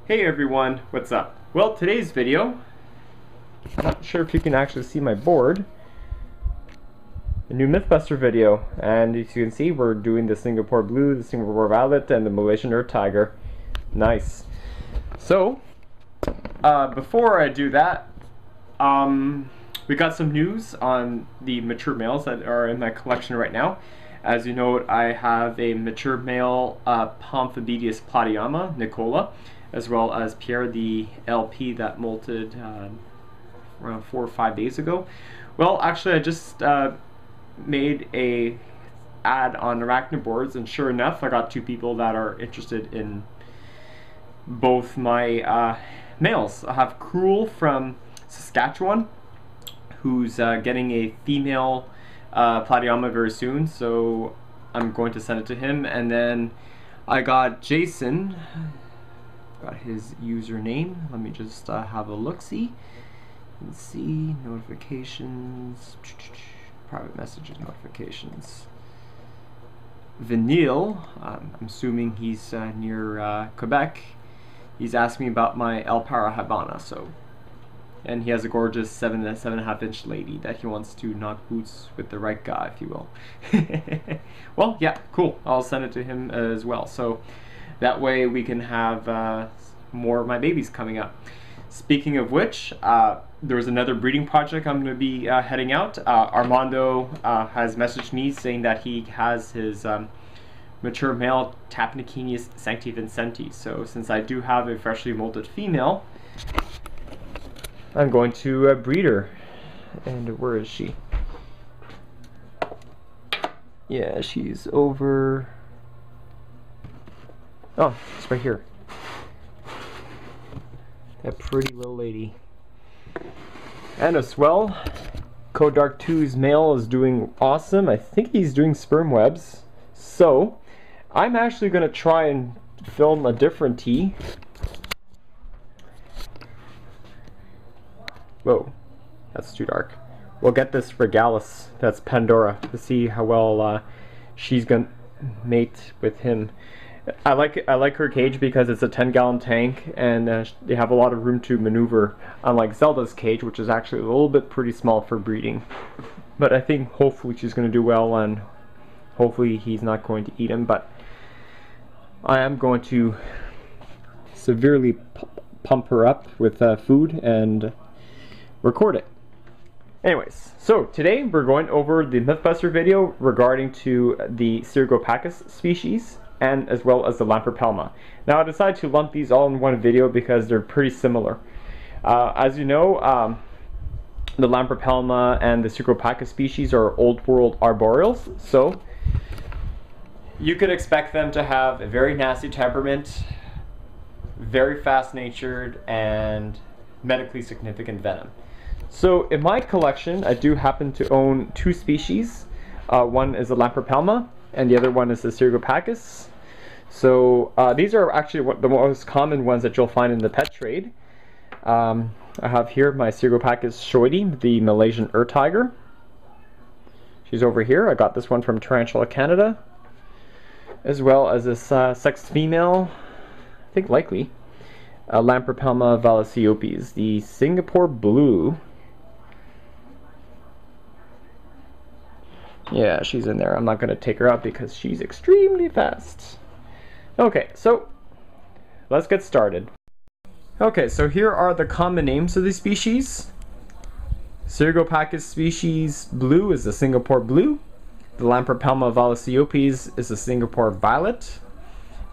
Hey everyone, what's up? Well, today's video, I'm not sure if you can actually see my board, a new Mythbuster video, and as you can see we're doing the Singapore Blue, the Singapore Violet, and the Malaysian Earth Tiger. Nice. So, before I do that, we got some news on the mature males that are in my collection right now. As you know, I have a mature male Pomphobedius platyama, Nicola, as well as Pierre the LP that molted around 4 or 5 days ago. Well, actually I just made a ad on Arachnoboards, and sure enough I got 2 people that are interested in both my males. I have Cruel from Saskatchewan, who's getting a female platyama very soon, so I'm going to send it to him. And then I got Jason, got his username. Let me just have a look-see. Let's see, notifications, private messages, notifications. Vinyl, I'm assuming he's near Quebec. He's asking me about my Alpara Habana, and he has a gorgeous 7.5 inch lady that he wants to knock boots with the right guy, if you will. Well, yeah, cool. I'll send it to him as well. So that way we can have more of my babies coming up. Speaking of which, there's another breeding project I'm going to be heading out. Armando has messaged me saying that he has his mature male Tapnicenius Sancti Vincenti. So since I do have a freshly molted female, I'm going to breed her. And where is she? Yeah, she's over... Oh, it's right here. That pretty little lady. And as well, Kodark 2's male is doing awesome. I think he's doing sperm webs. So, I'm actually going to try and film a different T. Whoa, that's too dark. We'll get this Regalis, that's Pandora, to see how well she's gonna mate with him. I like her cage because it's a 10-gallon tank, and they have a lot of room to maneuver, unlike Zelda's cage, which is actually a little bit pretty small for breeding. But I think hopefully she's going to do well, and hopefully he's not going to eat him. But I am going to severely pump her up with food and record it. Anyways, so today we're going over the Mythbuster video regarding to the Cyriopagopus species, and as well as the Lampropelma. Now I decided to lump these all in one video because they're pretty similar. As you know, the Lampropelma and the Cyriopagopus species are old world arboreals, so you could expect them to have a very nasty temperament, very fast natured, and medically significant venom. So in my collection I do happen to own 2 species. One is the Lampropelma and the other one is the Cyriopagopus. So these are actually the most common ones that you'll find in the pet trade. I have here my Cyriopagopus shoidi, the Malaysian Earth Tiger. She's over here. I got this one from Tarantula, Canada. As well as this sexed female, I think likely, Lampropelma R.I.P the Singapore Blue. Yeah, she's in there. I'm not going to take her out because she's extremely fast. Okay, so let's get started. Okay, so here are the common names of the species. Cyriopagopus species Blue is the Singapore Blue. The Lampropelma R.I.P is the Singapore Violet.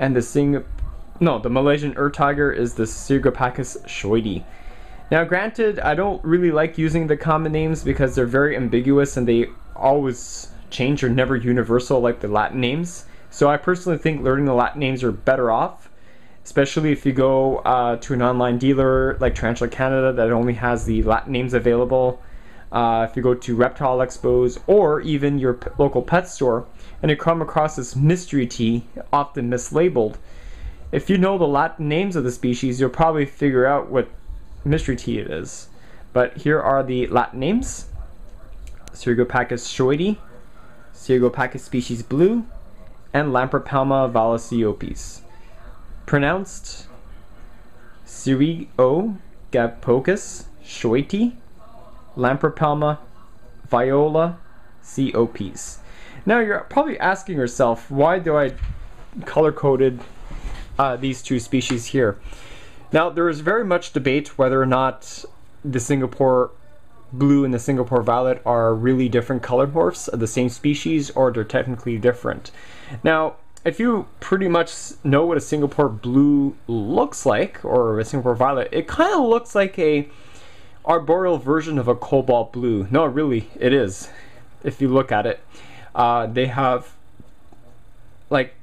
And the Malaysian Earth Tiger is the Cyriopagopus shoidi. Now granted, I don't really like using the common names because they're very ambiguous and they always change or never universal like the Latin names. So I personally think learning the Latin names are better off, especially if you go to an online dealer like Tarantula Canada that only has the Latin names available. If you go to reptile expos or even your local pet store and you come across this mystery tea, often mislabeled, if you know the Latin names of the species, you'll probably figure out what mystery tea it is. But here are the Latin names: Cyriopagopus shoidi, Cyriopagopus species Blue, and Lampropelma R.I.P. Pronounced Cyriopagopus and Lampropelma violaceopes. Now you're probably asking yourself, why do I color-coded these two species here? Now there is very much debate whether or not the Singapore blue and the Singapore violet are really different color morphs of the same species, or they're technically different. Now, if you pretty much know what a Singapore blue looks like, or a Singapore violet, it kind of looks like a arboreal version of a cobalt blue. No, really, it is. If you look at it, they have like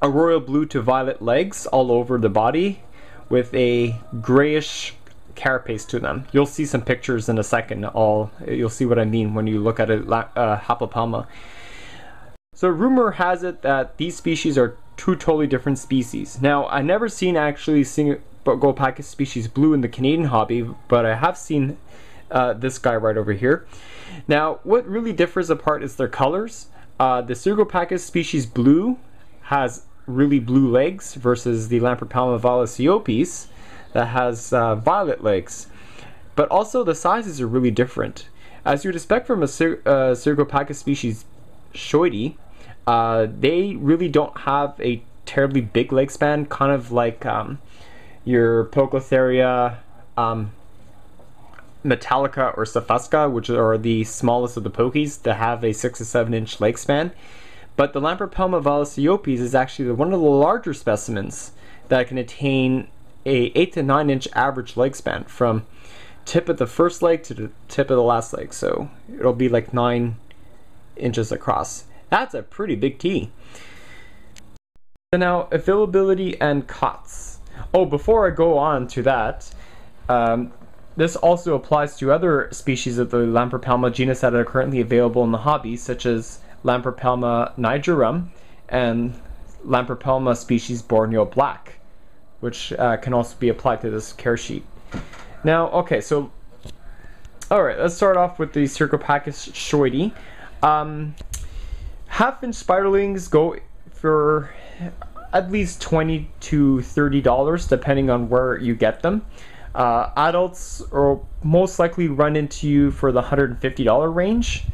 a royal blue to violet legs all over the body with a grayish carapace to them. You'll see some pictures in a second. You'll see what I mean when you look at a Haplopelma. So rumor has it that these species are two totally different species. Now, I never seen actually Cyriopagopus species blue in the Canadian hobby, but I have seen this guy right over here. Now, what really differs apart is their colors. The Cyriopagopus species blue has really blue legs versus the Lampropelma violaceopes that has violet legs. But also the sizes are really different. As you'd expect from a Cyriopagopus species shoidy, they really don't have a terribly big leg span, kind of like your Pocotheria metallica or Cephusca, which are the smallest of the pokies that have a 6 to 7 inch leg span. But the Lampropelma violaceopes is actually one of the larger specimens that can attain a 8 to 9 inch average leg span from tip of the first leg to the tip of the last leg. So it'll be like 9 inches across. That's a pretty big T. So now, availability and COTS. Oh, before I go on to that, this also applies to other species of the Lampropelma genus that are currently available in the hobby, such as Lampropelma nigerum and Lampropelma species Borneo black, which can also be applied to this care sheet. Now, okay, so, alright, let's start off with the Cyriopagopus shoidy. Half-inch spiderlings go for at least $20 to $30, depending on where you get them. Adults will most likely run into you for the $150 range.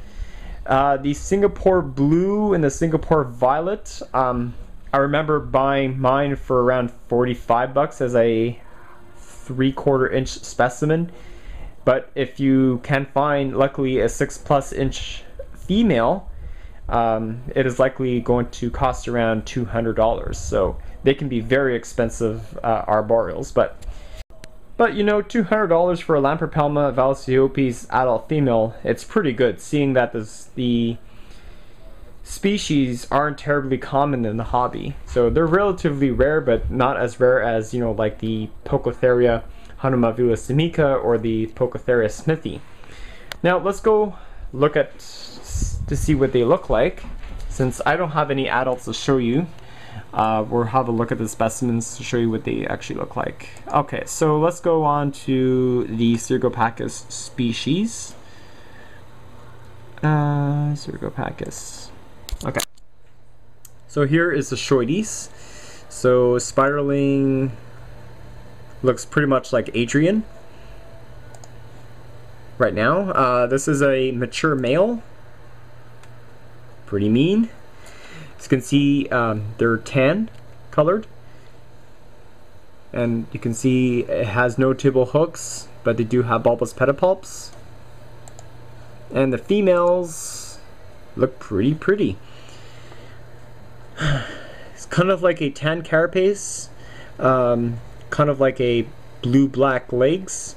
The Singapore blue and the Singapore violet, I remember buying mine for around $45 as a 3/4 inch specimen. But if you can find, luckily, a 6+ inch female, it is likely going to cost around $200. So they can be very expensive arboreals, but you know, $200 for a Lampropelma violaceopes adult female, it's pretty good, seeing that the species aren't terribly common in the hobby. So they're relatively rare, but not as rare as, you know, like the Pocotheria Hanumavula simica or the Pocotheria smithi. Now let's go look at to see what they look like. Since I don't have any adults to show you, we'll have a look at the specimens to show you what they actually look like. Okay, so let's go on to the Cyriopagopus species. Cyriopagopus. Okay. So here is the shoides. So spiderling looks pretty much like Adrian right now. This is a mature male. Pretty mean. As you can see, they're tan colored, and you can see it has no tibal hooks, but they do have bulbous pedipalps. And the females look pretty. It's kind of like a tan carapace, kind of like a blue-black legs,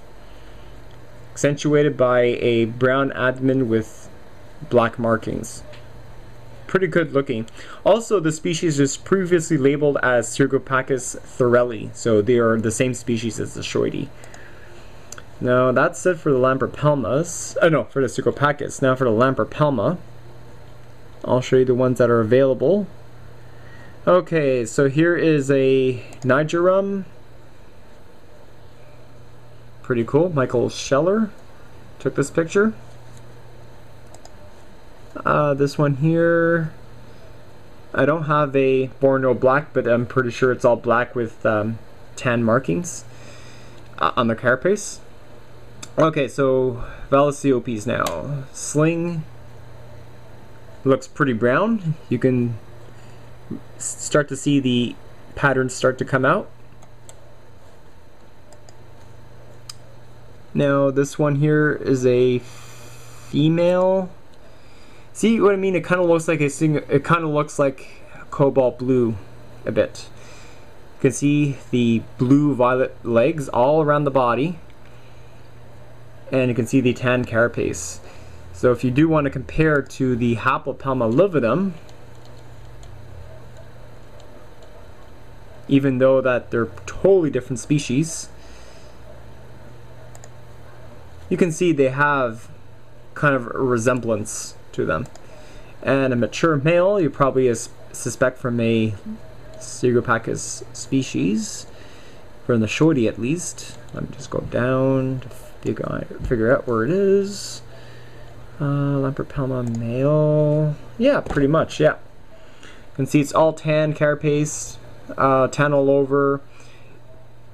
accentuated by a brown abdomen with black markings. Pretty good looking. Also, the species is previously labeled as Cyriopagopus thorelli, so they are the same species as the shoidy. Now that's it for the Lampropelmas. No, for the Cyriopagopus. Now for the Lampropelma, I'll show you the ones that are available. Okay, so here is a nigerum. Pretty cool. Michael Scheller took this picture. This one here, I don't have a Borneo black, but I'm pretty sure it's all black with tan markings. on the carapace. Okay, so Violaceopes now. Sling looks pretty brown. You can start to see the patterns start to come out. Now this one here is a female. See what I mean? It kind of looks like it kind of looks like cobalt blue a bit. You can see the blue violet legs all around the body, and you can see the tan carapace. So if you do want to compare to the Haplopelma lividum, even though that they're totally different species, you can see they have kind of a resemblance to them. And a mature male, you probably suspect from a Cyriopagopus species, from the shorty at least. Let me just go down to figure out where it is. Lampropelma male. Yeah, pretty much, yeah. You can see it's all tan carapace, tan all over,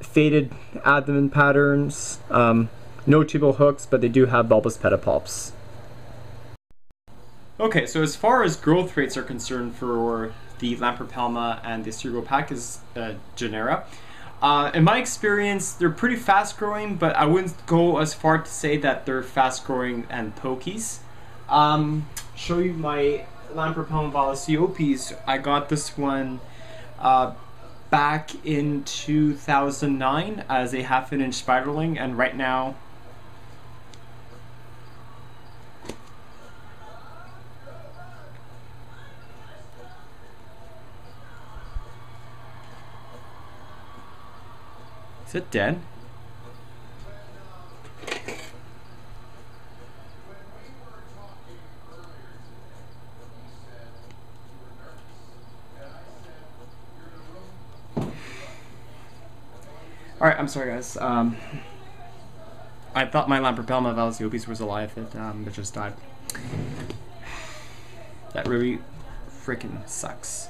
faded abdomen patterns, no tubal hooks, but they do have bulbous pedipalps. Okay, so as far as growth rates are concerned for the Lampropelma and the Cyriopagopus genera, in my experience, they're pretty fast growing, but I wouldn't go as far to say that they're fast growing and pokies. Show you my Lampropelma Violaceopes. I got this one back in 2009 as a 1/2 inch spiderling, and right now is it dead? Alright, I'm sorry guys. I thought my Lampropelma Violaceopes was alive, it just died. That really freaking sucks.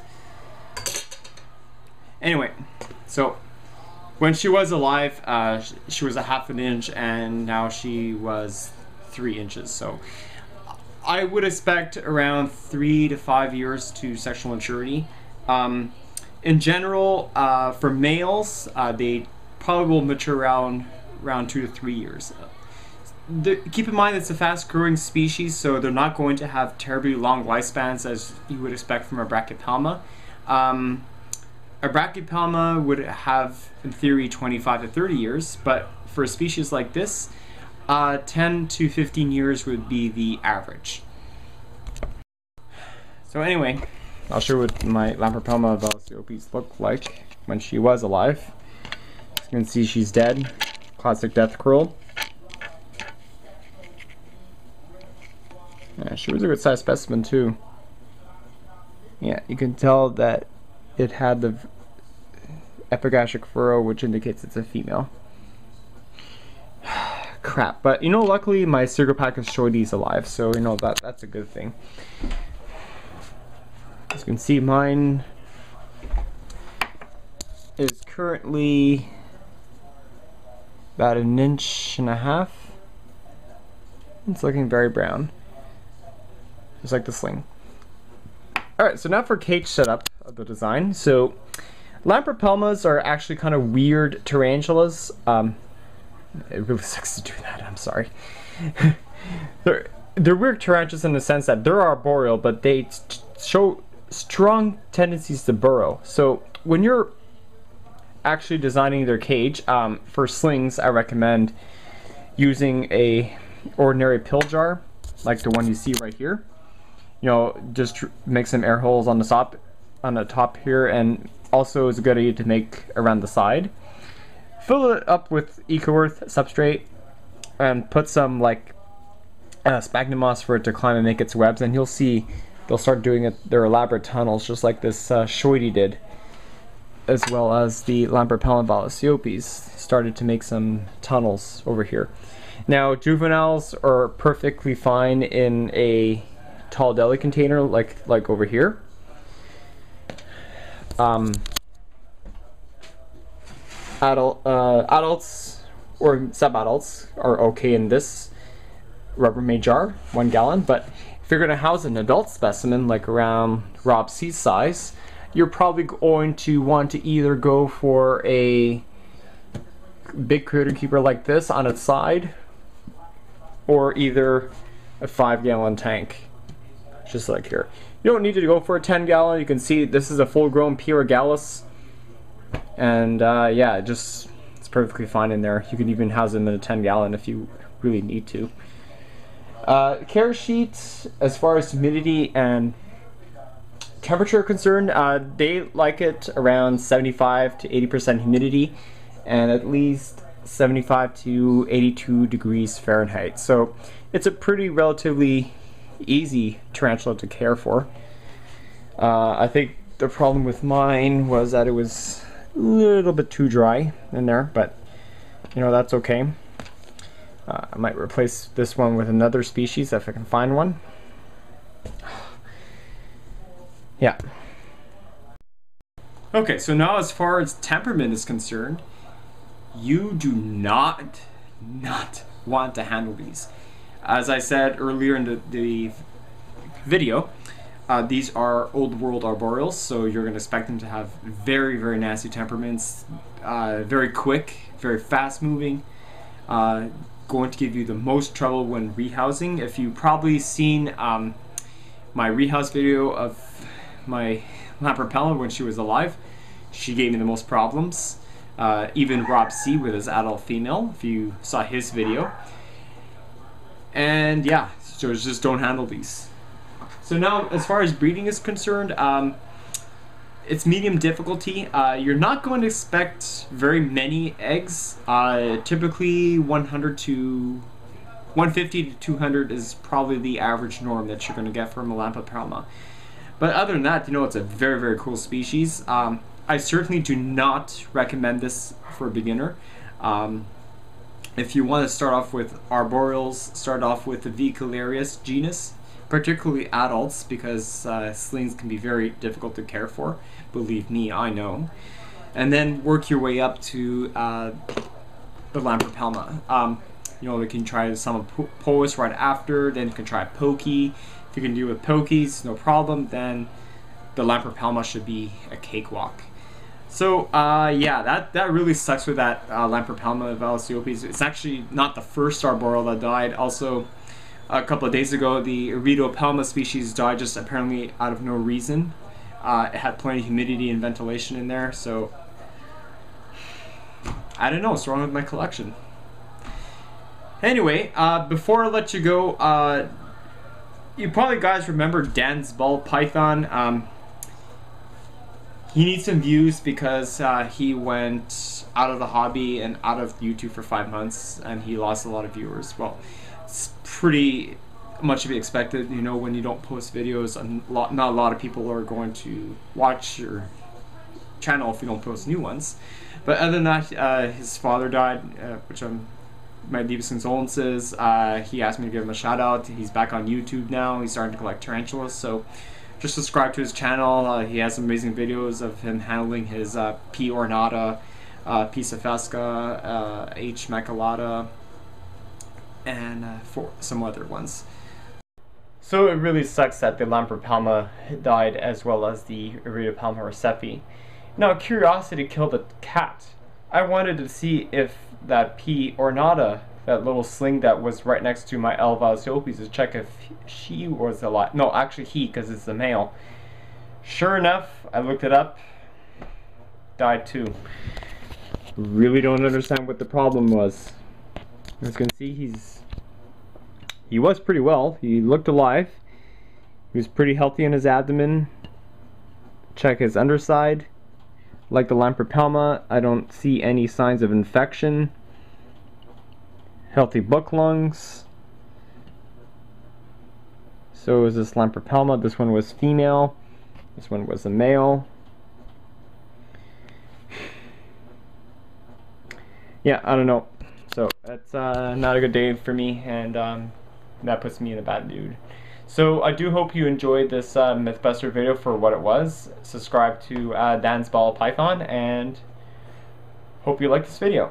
Anyway, so when she was alive, she was a 1/2 inch, and now she was 3 inches. So I would expect around 3 to 5 years to sexual maturity. In general, for males, they probably will mature around 2 to 3 years. Keep in mind it's a fast-growing species, so they're not going to have terribly long lifespans as you would expect from a Brachypelma. A Brachypelma would have, in theory, 25 to 30 years, but for a species like this, 10 to 15 years would be the average. So anyway, I'll show you what my Lampropelma Violaceopes looked like when she was alive. As you can see, she's dead. Classic death curl. Yeah, she was a good sized specimen too. Yeah, you can tell that it had the epigastric furrow, which indicates it's a female. Crap, but you know, luckily my Cyriopagopus shorty is alive, so you know that's a good thing. As you can see, mine is currently about 1.5 inches. It's looking very brown, just like the sling. Alright, so now for cage setup of the design. So Lampropelmas are actually kind of weird tarantulas. It really sucks to do that, I'm sorry. they're weird tarantulas in the sense that they're arboreal, but they show strong tendencies to burrow. So when you're actually designing their cage, for slings, I recommend using a ordinary pill jar, like the one you see right here. You know, just make some air holes on the top here, and also is a good idea to make around the side. Fill it up with eco-earth substrate and put some like sphagnum moss for it to climb and make its webs, and you'll see they'll start doing their elaborate tunnels just like this shorty did, as well as the Lampropelma Violaceopes started to make some tunnels over here. Now juveniles are perfectly fine in a tall deli container like over here. Adults or subadults are okay in this Rubbermaid jar, 1 gallon, but if you're going to house an adult specimen like around R.I.P size, you're probably going to want to either go for a big critter keeper like this on its side, or either a 5-gallon tank, just like here. You don't need to go for a 10-gallon. You can see this is a full-grown P.ornata, and yeah, it's perfectly fine in there. You can even house them in a 10-gallon if you really need to. Care sheet, as far as humidity and temperature are concerned, they like it around 75 to 80% humidity and at least 75 to 82 degrees Fahrenheit. So it's a pretty relatively easy tarantula to care for. I think the problem with mine was that it was a little bit too dry in there, but you know, that's okay. I might replace this one with another species if I can find one. Yeah. Okay, so now as far as temperament is concerned, you do not want to handle these. As I said earlier in the video, these are old world arboreals, so you're going to expect them to have very, very nasty temperaments, very quick, very fast moving, going to give you the most trouble when rehousing. If you've probably seen my rehouse video of my Lampropelma when she was alive, she gave me the most problems. Even Rob C with his adult female, if you saw his video. And yeah, so just don't handle these. So now, as far as breeding is concerned, it's medium difficulty. You're not going to expect very many eggs. Typically 150 to 200 is probably the average norm that you're going to get from a Lampropelma. But other than that, you know, it's a very, very cool species. I certainly do not recommend this for a beginner. If you want to start off with arboreals, start off with the Vicularius genus, particularly adults, because slings can be very difficult to care for. Believe me, I know. And then work your way up to the Lampropelma. You know, you can try some Pois right after, then you can try Pokey. If you can deal with Pokies, no problem, then the Lampropelma should be a cakewalk. So yeah, that really sucks with that Lampropelma L.violaceopes. It's actually not the first arboreal that died. Also, a couple of days ago, the Cyriopagopus species died just apparently out of no reason. It had plenty of humidity and ventilation in there, so I don't know what's wrong with my collection. Anyway, before I let you go, you probably guys remember Dan's ball python. He needs some views because he went out of the hobby and out of YouTube for 5 months, and he lost a lot of viewers. Well, it's pretty much to be expected. You know, when you don't post videos, not a lot of people are going to watch your channel if you don't post new ones. But other than that, his father died, which my deepest condolences. He asked me to give him a shout out. He's back on YouTube now. He's starting to collect tarantulas, so just subscribe to his channel. He has some amazing videos of him handling his P.ornata, Piscifesca, H. maculata, and for some other ones. So it really sucks that the Lampropelma died, as well as the Cyriopagopus recepti. Now, curiosity killed a cat. I wanted to see if that P.ornata, that little sling that was right next to my L.violaceopes, to check if she was alive. No, actually he, because it's the male. Sure enough, I looked it up. Died too. Really don't understand what the problem was. As you can see, he was pretty well. He looked alive. He was pretty healthy in his abdomen. Check his underside. Like the Lampropelma, I don't see any signs of infection. Healthy book lungs. So is this Lampropelma. This one was female. This one was a male. Yeah, I don't know. So that's not a good day for me, and that puts me in a bad mood. So I do hope you enjoyed this Mythbuster video for what it was. Subscribe to Dan's Ball Python, and hope you like this video.